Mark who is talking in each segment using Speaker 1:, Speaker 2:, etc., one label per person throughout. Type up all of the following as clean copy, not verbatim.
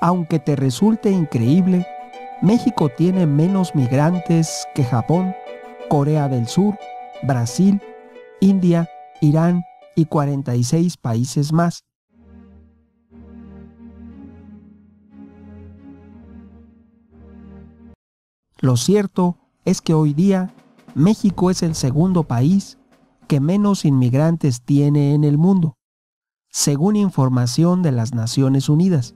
Speaker 1: Aunque te resulte increíble, México tiene menos migrantes que Japón, Corea del Sur, Brasil, India, Irán y 46 países más. Lo cierto es que hoy día México es el segundo país que menos inmigrantes tiene en el mundo, según información de las Naciones Unidas.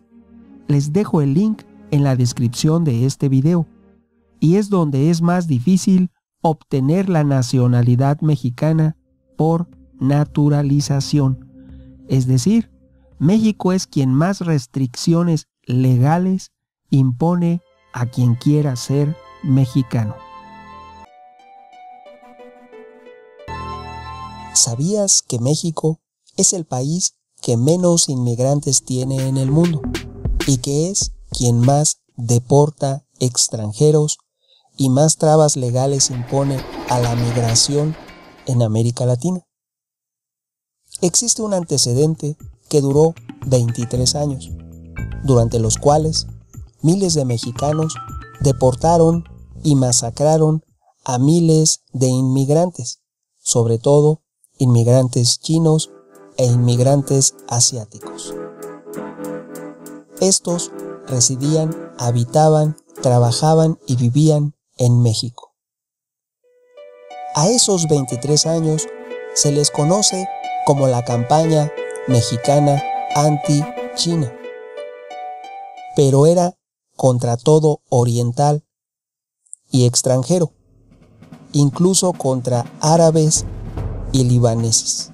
Speaker 1: Les dejo el link en la descripción de este video, y es donde es más difícil obtener la nacionalidad mexicana por naturalización. Es decir, México es quien más restricciones legales impone a quien quiera ser mexicano.
Speaker 2: ¿Sabías que México es el país que menos inmigrantes tiene en el mundo y que es quien más deporta extranjeros y más trabas legales impone a la migración en América Latina? Existe un antecedente que duró 23 años, durante los cuales miles de mexicanos deportaron y masacraron a miles de inmigrantes, sobre todo inmigrantes chinos e inmigrantes asiáticos. Estos residían, habitaban, trabajaban y vivían en México. A esos 23 años se les conoce como la campaña mexicana anti-China, pero era contra todo oriental y extranjero, incluso contra árabes y libaneses.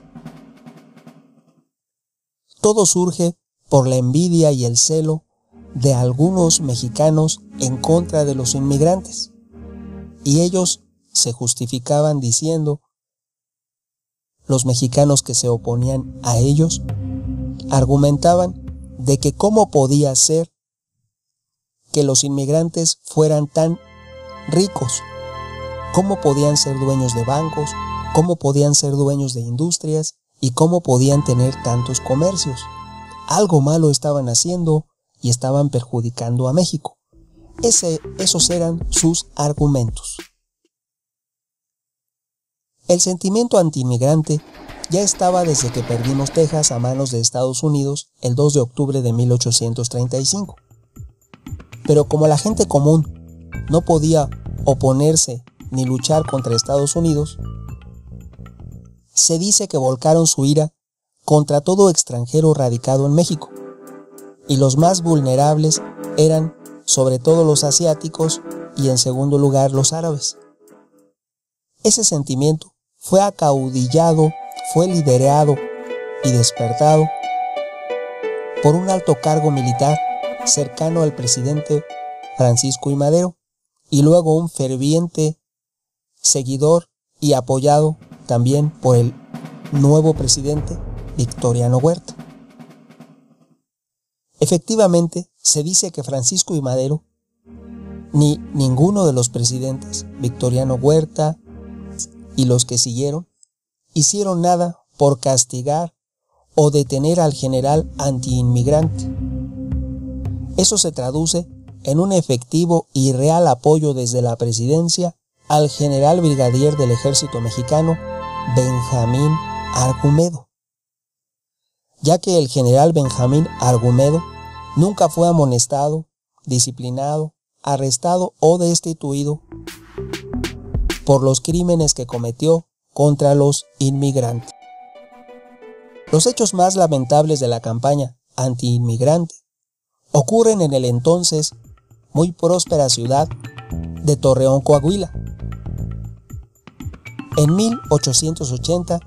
Speaker 2: Todo surge por la envidia y el celo de algunos mexicanos en contra de los inmigrantes, y ellos se justificaban diciendo, los mexicanos que se oponían a ellos argumentaban de que cómo podía ser que los inmigrantes fueran tan ricos, cómo podían ser dueños de bancos, cómo podían ser dueños de industrias y cómo podían tener tantos comercios. Algo malo estaban haciendo y estaban perjudicando a México. Esos eran sus argumentos. El sentimiento antiinmigrante ya estaba desde que perdimos Texas a manos de Estados Unidos el 2 de octubre de 1835. Pero como la gente común no podía oponerse ni luchar contra Estados Unidos, se dice que volcaron su ira contra todo extranjero radicado en México, y los más vulnerables eran sobre todo los asiáticos y en segundo lugar los árabes. Ese sentimiento fue acaudillado, fue liderado y despertado por un alto cargo militar cercano al presidente Francisco I. Madero, y luego un ferviente seguidor y apoyado también por el nuevo presidente Victoriano Huerta. Efectivamente, se dice que Francisco I. Madero ni ninguno de los presidentes, Victoriano Huerta y los que siguieron, hicieron nada por castigar o detener al general antiinmigrante. Eso se traduce en un efectivo y real apoyo desde la presidencia al general brigadier del ejército mexicano, Benjamín Argumedo, ya que el general Benjamín Argumedo nunca fue amonestado, disciplinado, arrestado o destituido por los crímenes que cometió contra los inmigrantes. Los hechos más lamentables de la campaña antiinmigrante ocurren en el entonces muy próspera ciudad de Torreón, Coahuila. En 1880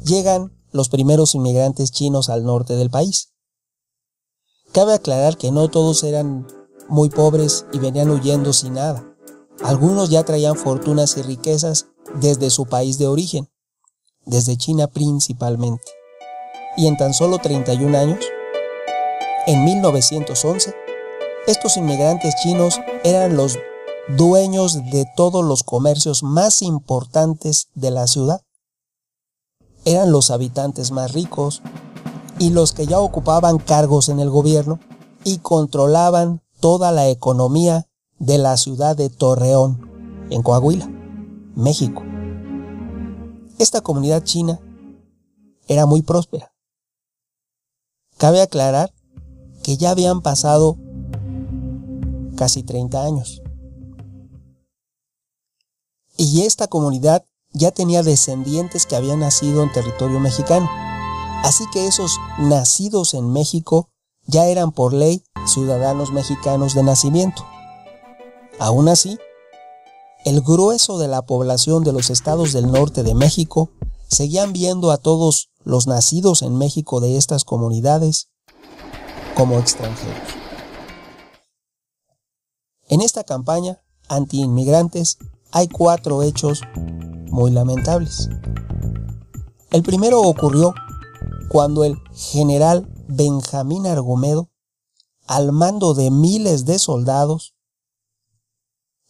Speaker 2: llegan los primeros inmigrantes chinos al norte del país. Cabe aclarar que no todos eran muy pobres y venían huyendo sin nada. Algunos ya traían fortunas y riquezas desde su país de origen, desde China principalmente. Y en tan solo 31 años, en 1911, estos inmigrantes chinos eran los dueños de todos los comercios más importantes de la ciudad. Eran los habitantes más ricos y los que ya ocupaban cargos en el gobierno y controlaban toda la economía de la ciudad de Torreón, en Coahuila, México. Esta comunidad china era muy próspera. Cabe aclarar que ya habían pasado casi 30 años. Y esta comunidad ya tenía descendientes que habían nacido en territorio mexicano. Así que esos nacidos en México ya eran por ley ciudadanos mexicanos de nacimiento. Aún así, el grueso de la población de los estados del norte de México seguían viendo a todos los nacidos en México de estas comunidades como extranjeros. En esta campaña anti-inmigrantes hay 4 hechos muy lamentables. El primero ocurrió cuando el general Benjamín Argumedo, al mando de miles de soldados,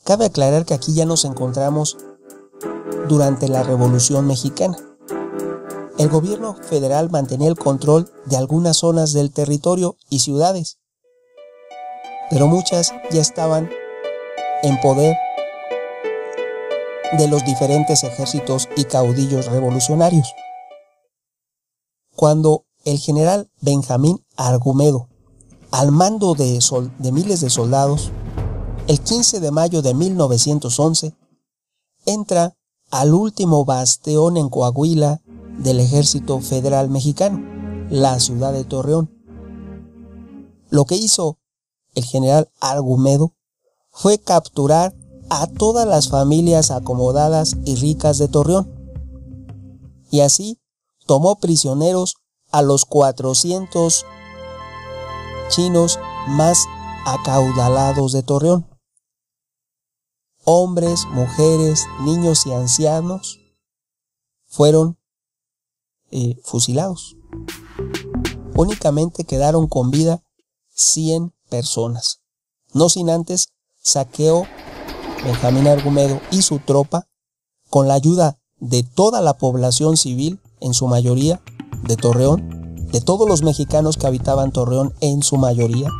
Speaker 2: cabe aclarar que aquí ya nos encontramos durante la Revolución Mexicana. El gobierno federal mantenía el control de algunas zonas del territorio y ciudades, pero muchas ya estaban en poder de los diferentes ejércitos y caudillos revolucionarios. Cuando el general Benjamín Argumedo, al mando de miles de soldados, el 15 de mayo de 1911, entra al último bastión en Coahuila del ejército federal mexicano, la ciudad de Torreón. Lo que hizo el general Argumedo fue capturar a todas las familias acomodadas y ricas de Torreón, y así tomó prisioneros a los 400 chinos más acaudalados de Torreón. Hombres, mujeres, niños y ancianos fueron fusilados. Únicamente quedaron con vida 100 personas. No sin antes saqueó Benjamín Argumedo y su tropa, con la ayuda de toda la población civil, en su mayoría, de Torreón, de todos los mexicanos que habitaban Torreón en su mayoría,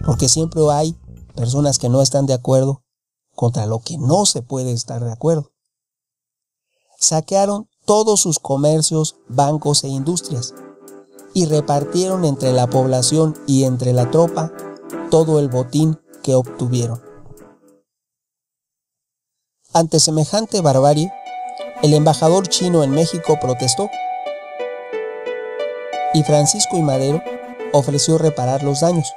Speaker 2: porque siempre hay personas que no están de acuerdo contra lo que no se puede estar de acuerdo. Saquearon todos sus comercios, bancos e industrias y repartieron entre la población y entre la tropa todo el botín que obtuvieron. Ante semejante barbarie, el embajador chino en México protestó y Francisco I. Madero ofreció reparar los daños.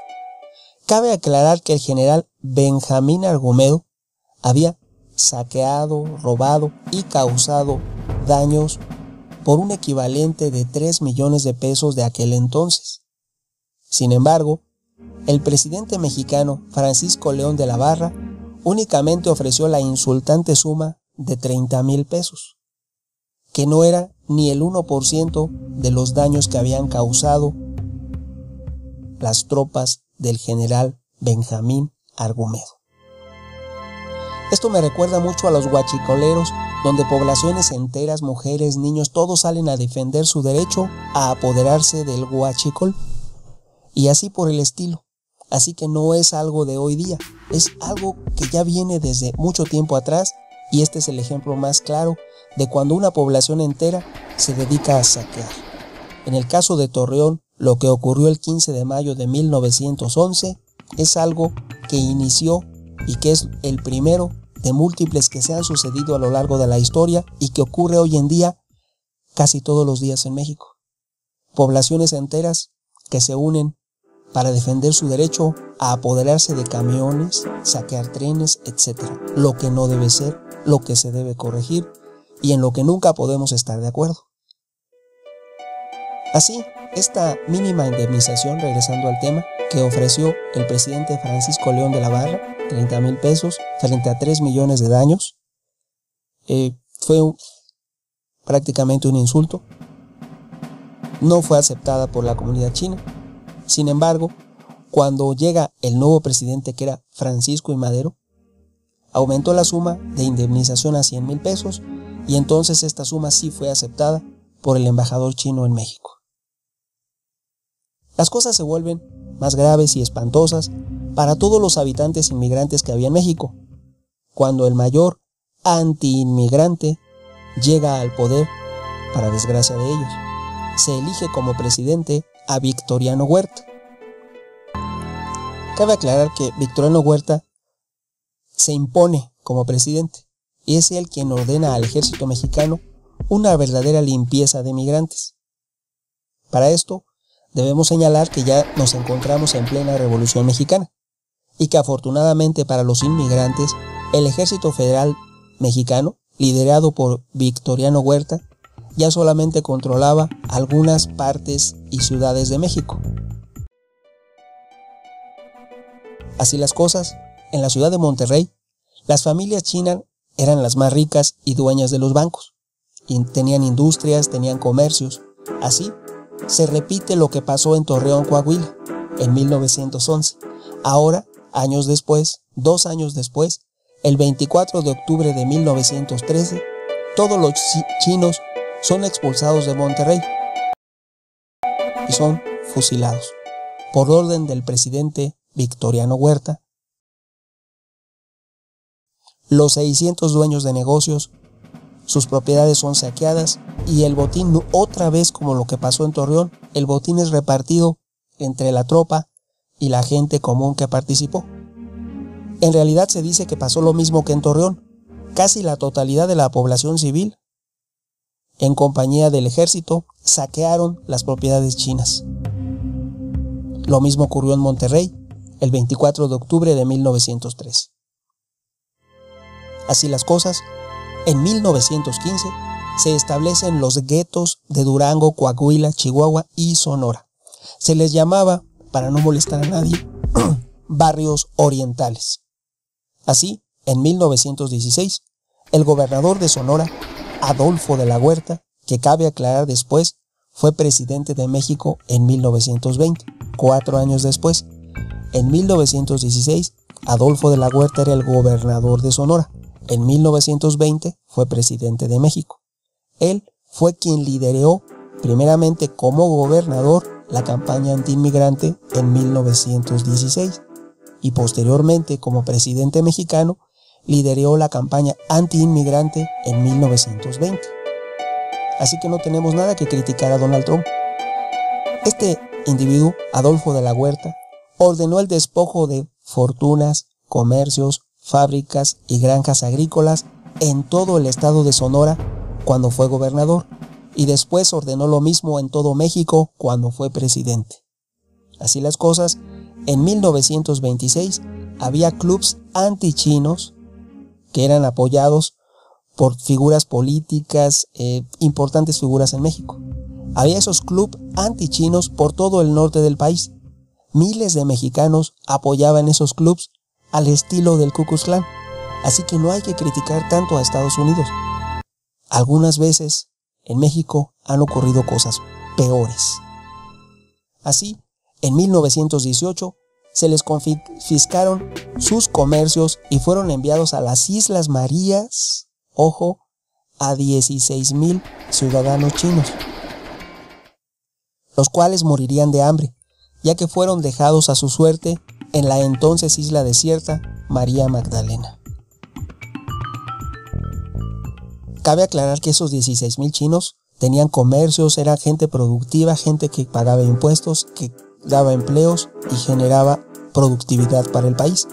Speaker 2: Cabe aclarar que el general Benjamín Argumedo había saqueado, robado y causado daños por un equivalente de 3 millones de pesos de aquel entonces. Sin embargo, el presidente mexicano Francisco León de la Barra únicamente ofreció la insultante suma de 30,000 pesos, que no era ni el 1% de los daños que habían causado las tropas del general Benjamín Argumedo. Esto me recuerda mucho a los huachicoleros, donde poblaciones enteras, mujeres, niños, todos salen a defender su derecho a apoderarse del huachicol, y así por el estilo. Así que no es algo de hoy día, es algo que ya viene desde mucho tiempo atrás, y este es el ejemplo más claro de cuando una población entera se dedica a saquear. En el caso de Torreón, lo que ocurrió el 15 de mayo de 1911 es algo que inició y que es el primero de múltiples que se han sucedido a lo largo de la historia y que ocurre hoy en día casi todos los días en México. Poblaciones enteras que se unen para defender su derecho a apoderarse de camiones, saquear trenes, etc. Lo que no debe ser, lo que se debe corregir y en lo que nunca podemos estar de acuerdo. Así, esta mínima indemnización, regresando al tema, que ofreció el presidente Francisco León de la Barra, 30,000 pesos frente a 3 millones de daños, fue prácticamente un insulto. No fue aceptada por la comunidad china. Sin embargo, cuando llega el nuevo presidente, que era Francisco I. Madero, aumentó la suma de indemnización a 100,000 pesos y entonces esta suma sí fue aceptada por el embajador chino en México. Las cosas se vuelven más graves y espantosas para todos los habitantes inmigrantes que había en México, cuando el mayor anti-inmigrante llega al poder, para desgracia de ellos. Se elige como presidente a Victoriano Huerta. Cabe aclarar que Victoriano Huerta se impone como presidente y es él quien ordena al ejército mexicano una verdadera limpieza de migrantes. Para esto, debemos señalar que ya nos encontramos en plena Revolución Mexicana y que afortunadamente para los inmigrantes, el Ejército Federal Mexicano, liderado por Victoriano Huerta, ya solamente controlaba algunas partes y ciudades de México. Así las cosas, en la ciudad de Monterrey, las familias chinas eran las más ricas y dueñas de los bancos. Y tenían industrias, tenían comercios. Así, se repite lo que pasó en Torreón, Coahuila, en 1911. Ahora, años después, 2 años después, el 24 de octubre de 1913, todos los chinos son expulsados de Monterrey y son fusilados por orden del presidente Victoriano Huerta. Los 600 dueños de negocios, sus propiedades son saqueadas y el botín, otra vez como lo que pasó en Torreón, el botín es repartido entre la tropa y la gente común que participó. En realidad se dice que pasó lo mismo que en Torreón. Casi la totalidad de la población civil, en compañía del ejército, saquearon las propiedades chinas. Lo mismo ocurrió en Monterrey el 24 de octubre de 1903. Así las cosas, en 1915 se establecen los guetos de Durango, Coahuila, Chihuahua y Sonora. Se les llamaba, para no molestar a nadie, barrios orientales. Así, en 1916, el gobernador de Sonora, Adolfo de la Huerta, que cabe aclarar después, fue presidente de México en 1920, 4 años después. En 1916, Adolfo de la Huerta era el gobernador de Sonora. En 1920 fue presidente de México. Él fue quien lideró, primeramente como gobernador, la campaña antiinmigrante en 1916 y posteriormente como presidente mexicano lideró la campaña antiinmigrante en 1920. Así que no tenemos nada que criticar a Donald Trump. Este individuo, Adolfo de la Huerta, ordenó el despojo de fortunas, comercios, fábricas y granjas agrícolas en todo el estado de Sonora cuando fue gobernador y después ordenó lo mismo en todo México cuando fue presidente. Así las cosas, en 1926 había clubs antichinos que eran apoyados por figuras políticas, importantes figuras en México. Había esos clubs antichinos por todo el norte del país. Miles de mexicanos apoyaban esos clubs al estilo del Ku Klux Klan. Así que no hay que criticar tanto a Estados Unidos. Algunas veces en México han ocurrido cosas peores. Así, en 1918 se les confiscaron sus comercios y fueron enviados a las Islas Marías, ojo, a 16,000 ciudadanos chinos, los cuales morirían de hambre, ya que fueron dejados a su suerte en la entonces isla desierta María Magdalena. Cabe aclarar que esos 16,000 chinos tenían comercios, era gente productiva, gente que pagaba impuestos, que daba empleos y generaba productividad para el país.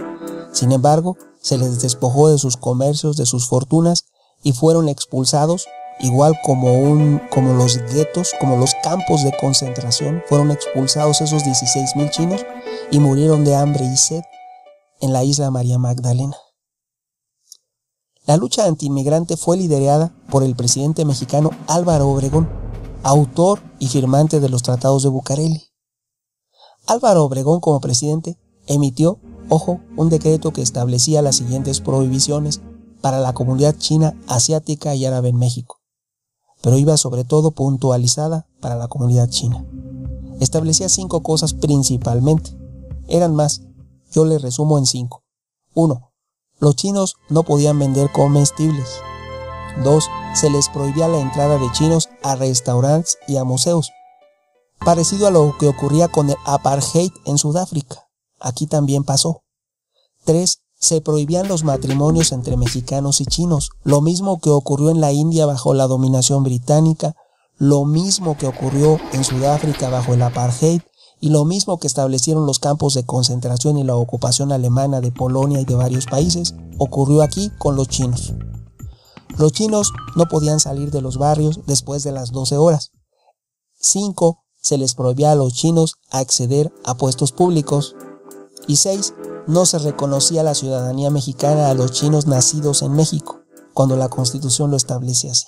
Speaker 2: Sin embargo, se les despojó de sus comercios, de sus fortunas y fueron expulsados, igual como los guetos, como los campos de concentración, fueron expulsados esos 16,000 chinos y murieron de hambre y sed en la isla María Magdalena. La lucha antiinmigrante fue liderada por el presidente mexicano Álvaro Obregón, autor y firmante de los tratados de Bucareli. Álvaro Obregón, como presidente, emitió, ojo, un decreto que establecía las siguientes prohibiciones para la comunidad china, asiática y árabe en México, pero iba sobre todo puntualizada para la comunidad china. Establecía 5 cosas principalmente. Eran más, yo les resumo en 5. 1. Los chinos no podían vender comestibles. 2. Se les prohibía la entrada de chinos a restaurantes y a museos. parecido a lo que ocurría con el apartheid en Sudáfrica. Aquí también pasó. 3. Se prohibían los matrimonios entre mexicanos y chinos, lo mismo que ocurrió en la India bajo la dominación británica, lo mismo que ocurrió en Sudáfrica bajo el apartheid y lo mismo que establecieron los campos de concentración y la ocupación alemana de Polonia y de varios países, ocurrió aquí con los chinos. Los chinos no podían salir de los barrios después de las 12 horas. 5. Se les prohibía a los chinos acceder a puestos públicos. Y 6. No se reconocía la ciudadanía mexicana a los chinos nacidos en México, cuando la Constitución lo establece así.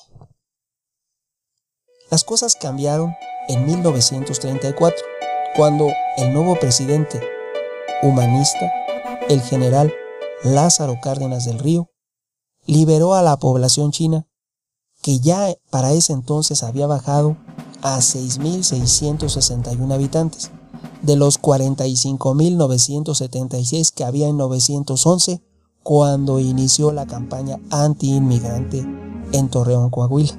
Speaker 2: Las cosas cambiaron en 1934, cuando el nuevo presidente humanista, el general Lázaro Cárdenas del Río, liberó a la población china, que ya para ese entonces había bajado a 6.661 habitantes, de los 45.976 que había en 911, cuando inició la campaña anti-inmigrante en Torreón, Coahuila.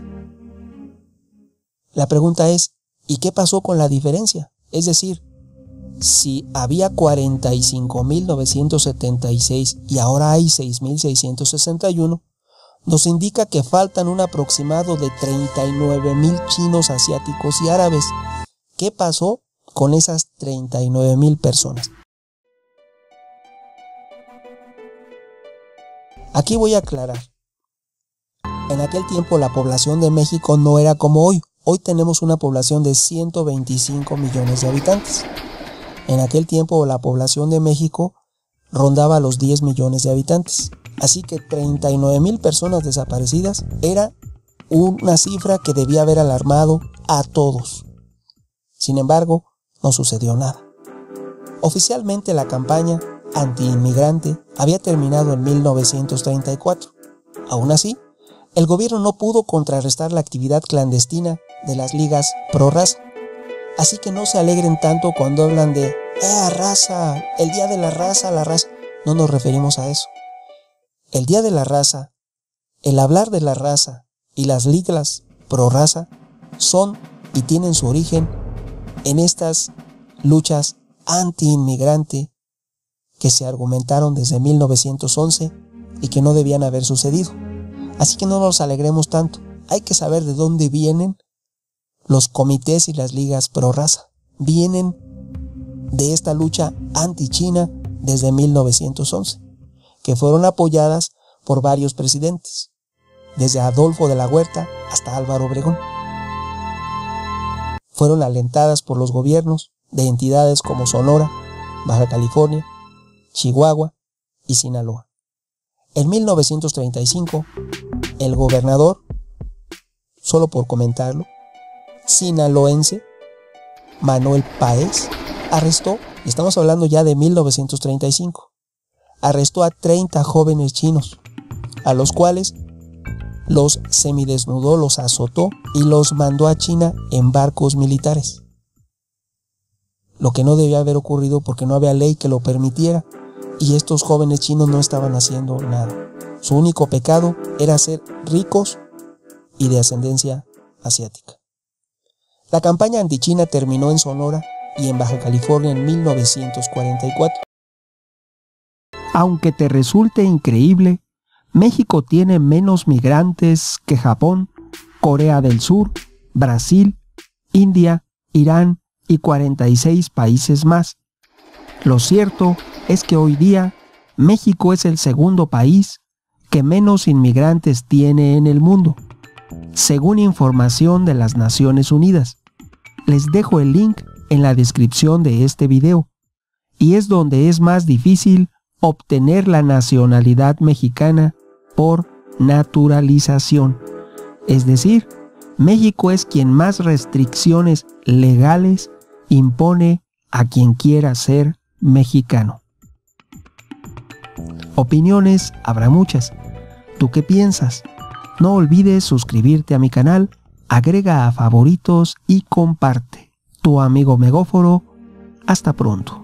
Speaker 2: La pregunta es, ¿y qué pasó con la diferencia? Es decir, si había 45.976 y ahora hay 6.661, nos indica que faltan un aproximado de 39.000 chinos, asiáticos y árabes. ¿Qué pasó con esas 39.000 personas? Aquí voy a aclarar. En aquel tiempo la población de México no era como hoy. Hoy tenemos una población de 125 millones de habitantes. En aquel tiempo la población de México rondaba los 10 millones de habitantes. Así que 39.000 personas desaparecidas era una cifra que debía haber alarmado a todos. Sin embargo, no sucedió nada. Oficialmente la campaña anti-inmigrante había terminado en 1934. Aún así, el gobierno no pudo contrarrestar la actividad clandestina de las ligas pro raza. Así que no se alegren tanto cuando hablan de raza, el día de la raza, la raza. No nos referimos a eso. El día de la raza, el hablar de la raza y las ligas pro raza son y tienen su origen en estas luchas anti-inmigrante que se argumentaron desde 1911 y que no debían haber sucedido. Así que no nos alegremos tanto. Hay que saber de dónde vienen los comités y las ligas pro raza. Vienen de esta lucha anti-China desde 1911, que fueron apoyadas por varios presidentes, desde Adolfo de la Huerta hasta Álvaro Obregón. Fueron alentadas por los gobiernos de entidades como Sonora, Baja California, Chihuahua y Sinaloa. En 1935, el gobernador, solo por comentarlo, sinaloense, Manuel Páez, arrestó, y estamos hablando ya de 1935, arrestó a 30 jóvenes chinos, a los cuales los semidesnudó, los azotó y los mandó a China en barcos militares. Lo que no debía haber ocurrido porque no había ley que lo permitiera, y estos jóvenes chinos no estaban haciendo nada. Su único pecado era ser ricos y de ascendencia asiática. La campaña antichina terminó en Sonora y en Baja California en 1944.
Speaker 1: Aunque te resulte increíble, México tiene menos migrantes que Japón, Corea del Sur, Brasil, India, Irán y 46 países más. Lo cierto es que hoy día México es el segundo país que menos inmigrantes tiene en el mundo, según información de las Naciones Unidas. Les dejo el link en la descripción de este video, y es donde es más difícil obtener la nacionalidad mexicana por naturalización. Es decir, México es quien más restricciones legales impone a quien quiera ser mexicano. Opiniones habrá muchas. ¿Tú qué piensas? No olvides suscribirte a mi canal, agrega a favoritos y comparte. Tu amigo Megóforo. Hasta pronto.